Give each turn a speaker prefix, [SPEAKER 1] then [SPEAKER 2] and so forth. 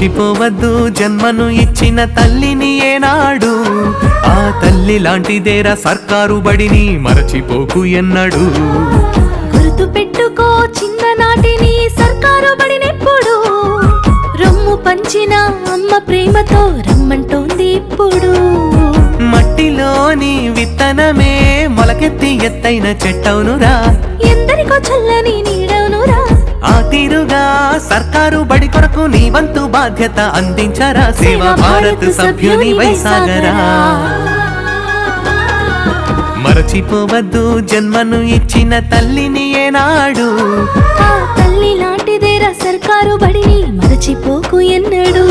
[SPEAKER 1] మరచిపోవద్దు జన్మను ఇచ్చిన తల్లిని ఏనాడు, ఆ తల్లి లాంటిదేరా సర్కారు బడిని మరచిపోకు ఎన్నడు.
[SPEAKER 2] గుర్తు పెట్టుకో చిన్ననాటిని సర్కారు బడినెప్పుడు, రొమ్ము పంచిన అమ్మ ప్రేమతో రమ్మంటోంది ఇప్పుడు.
[SPEAKER 1] మట్టిలోని విత్తనమే మొలకెత్తి ఎత్తైన చెట్టవునురా,
[SPEAKER 2] ఎందరికో చల్లని నీడవునురా.
[SPEAKER 1] ఆ తీరుగా సర్కారు బడి కొరకు నీ వంతు బాధ్యత అందించరా, సేవా భారత్ సభ్యుని వైసాగరా. మరచిపోవద్దు జన్మను ఇచ్చిన తల్లిని ఏనాడు,
[SPEAKER 2] ఆ తల్లి లాంటిదేరా సర్కారు బడిని మరచిపోకు ఎన్నడు.